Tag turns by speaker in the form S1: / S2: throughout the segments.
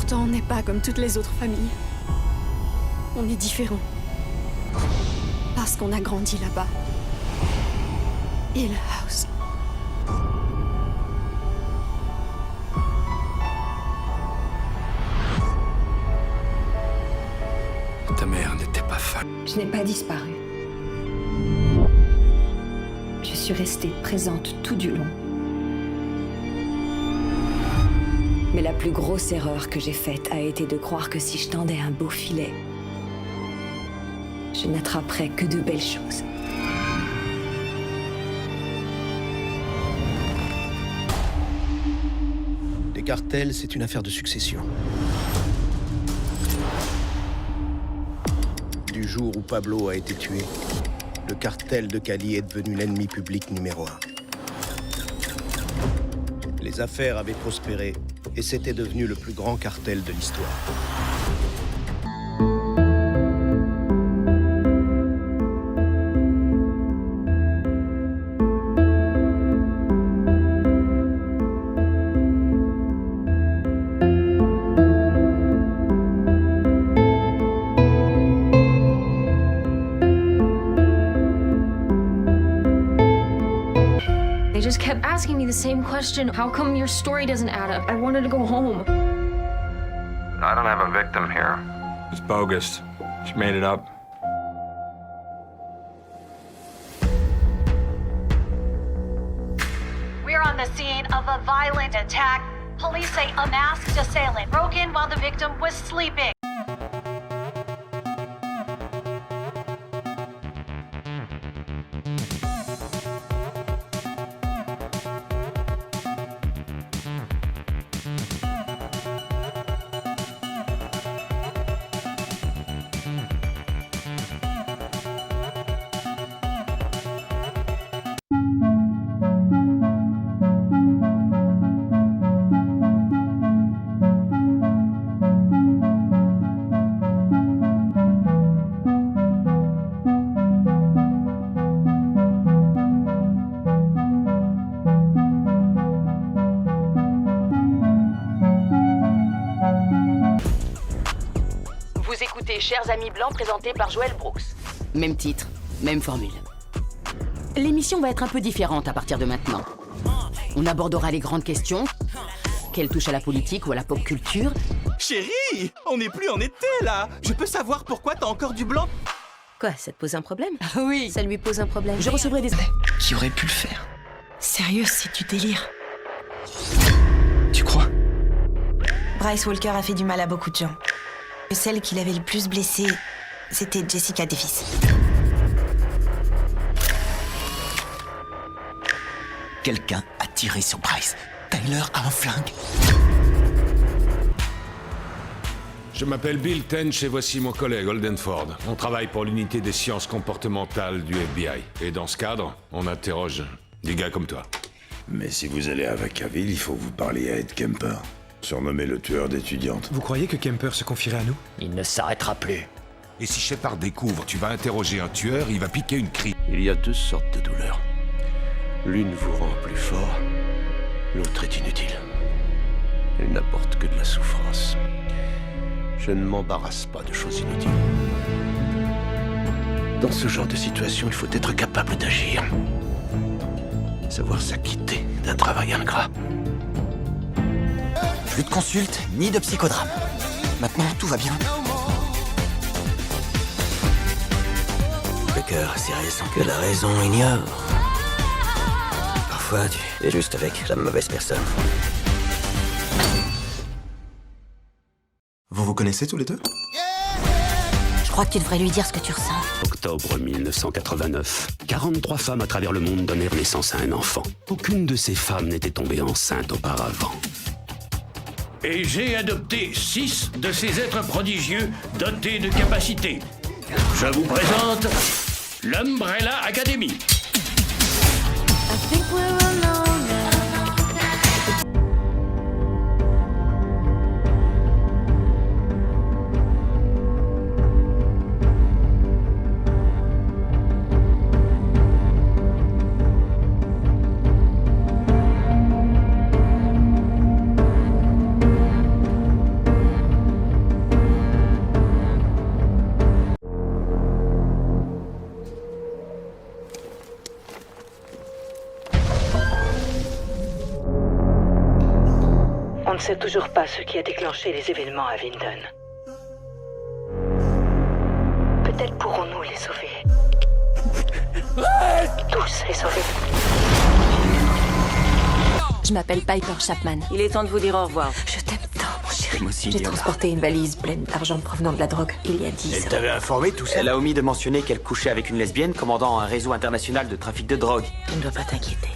S1: Pourtant, on n'est pas comme toutes les autres familles. On est différents. Parce qu'on a grandi là-bas. Hill House.
S2: Ta mère n'était pas folle.
S3: Je n'ai pas disparu. Je suis restée présente tout du long. Mais la plus grosse erreur que j'ai faite a été de croire que si je tendais un beau filet, je n'attraperais que de belles choses.
S4: Les cartels, c'est une affaire de succession. Du jour où Pablo a été tué, le cartel de Cali est devenu l'ennemi public numéro 1. Les affaires avaient prospéré et c'était devenu le plus grand cartel de l'histoire.
S5: They just kept asking me the same question. How come your story doesn't add up? I wanted to go home.
S6: I don't have a victim here.
S2: It's bogus. She made it up.
S7: We're on the scene of a violent attack. Police say a masked assailant broke in while the victim was sleeping.
S8: Vous écoutez Chers Amis Blancs, présenté par Joël Brooks.
S9: Même titre, même formule. L'émission va être un peu différente à partir de maintenant. On abordera les grandes questions, qu'elles touchent à la politique ou à la pop culture.
S10: Chérie, on n'est plus en été, là. Je peux savoir pourquoi t'as encore du blanc?
S9: Quoi, ça te pose un problème?
S3: Oui, ça lui pose un problème.
S9: Je recevrai des...
S10: Qui aurait pu le faire?
S3: Sérieux, c'est du délire.
S10: Tu crois?
S11: Bryce Walker a fait du mal à beaucoup de gens. Celle qui l'avait le plus blessée, c'était Jessica Davis.
S10: Quelqu'un a tiré sur Bryce. Tyler a un flingue.
S12: Je m'appelle Bill Tench et voici mon collègue Holden Ford. On travaille pour l'unité des sciences comportementales du FBI. Et dans ce cadre, on interroge des gars comme toi.
S13: Mais si vous allez à Vacaville, il faut que vous parliez à Ed Kemper, surnommé le tueur d'étudiantes.
S14: Vous croyez que Kemper se confierait à nous?
S15: Il ne s'arrêtera plus.
S12: Et si Shepard découvre, tu vas interroger un tueur, il va piquer une crise.
S4: Il y a deux sortes de douleurs. L'une vous rend plus fort, l'autre est inutile. Elle n'apporte que de la souffrance. Je ne m'embarrasse pas de choses inutiles. Dans ce genre de situation, il faut être capable d'agir. Savoir s'acquitter d'un travail ingrat.
S15: Plus de consulte, ni de psychodrame. Maintenant, tout va bien. Le cœur est si récent que la raison ignore. Parfois, tu es juste avec la mauvaise personne.
S14: Vous vous connaissez tous les deux?
S3: Je crois que tu devrais lui dire ce que tu ressens.
S16: Octobre 1989. 43 femmes à travers le monde donnèrent naissance à un enfant. Aucune de ces femmes n'était tombée enceinte auparavant.
S17: Et j'ai adopté 6 de ces êtres prodigieux dotés de capacités. Je vous présente l'Umbrella Academy.
S18: ne sait toujours pas ce qui a déclenché les événements à Winden. Peut-être pourrons-nous les sauver. Tous les sauver.
S19: Je m'appelle Piper Chapman.
S18: Il est temps de vous dire au revoir.
S19: Je t'aime tant, mon chéri.
S15: Moi aussi,
S19: J'ai
S15: Diana.
S19: transporté une valise pleine d'argent provenant de la drogue il y a 10 ans.
S15: Elle t'avait informé tout ça?
S20: Elle a omis de mentionner qu'elle couchait avec une lesbienne commandant un réseau international de trafic de drogue.
S19: Tu ne dois pas t'inquiéter.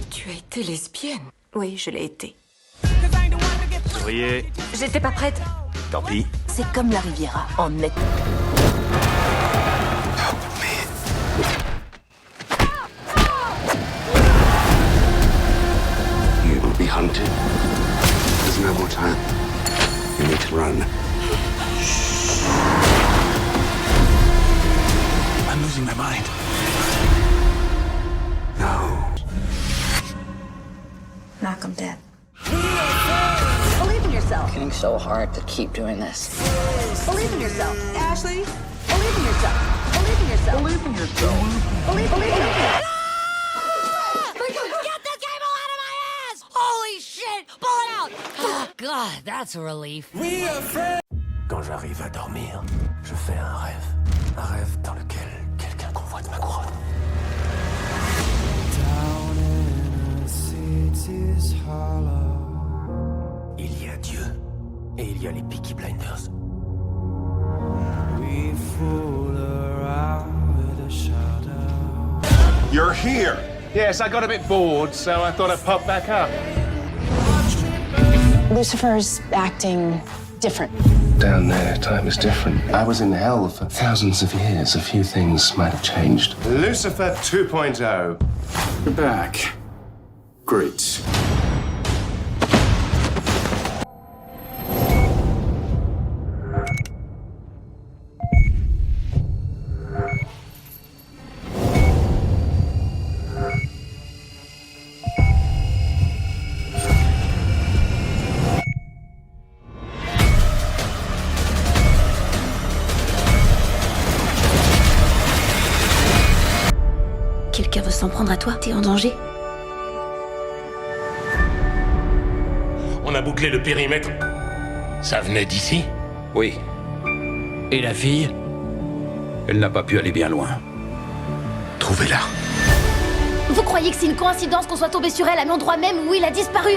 S19: Tu as été lesbienne? Oui, je l'ai été.
S20: Souriez.
S19: J'étais pas prête.
S20: Tant pis.
S19: C'est comme la Riviera, en net.
S16: You will be hunted. There's no more time. You need to run.
S10: I'm losing my mind.
S16: No.
S19: Knock 'em dead.
S18: Believe in yourself.
S21: Working so hard to keep doing this.
S18: Believe in yourself. Ashley, believe in yourself. Believe in yourself. Believe in yourself. Believe in yourself.
S22: Get the cable out of my ass! Holy shit! Pull it out! Oh, God, that's a relief.
S23: Quand j'arrive à dormir, je fais un rêve. Un rêve dans lequel quelqu'un convoite ma couronne. Il y a Dieu et il y a les Peaky Blinders.
S24: You're here. Yes, I got a bit bored, so I thought I'd pop back up.
S25: Lucifer's acting different.
S26: Down there, time is different. I was in hell for thousands of years. A few things might have changed.
S24: Lucifer 2.0.
S2: You're back. Great.
S19: Quelqu'un veut s'en prendre à toi? T'es en danger?
S17: On a bouclé le périmètre. Ça venait d'ici?
S16: Oui.
S17: Et la fille?
S16: Elle n'a pas pu aller bien loin.
S17: Trouvez-la.
S19: Vous croyez que c'est une coïncidence qu'on soit tombé sur elle à l'endroit même où il a disparu?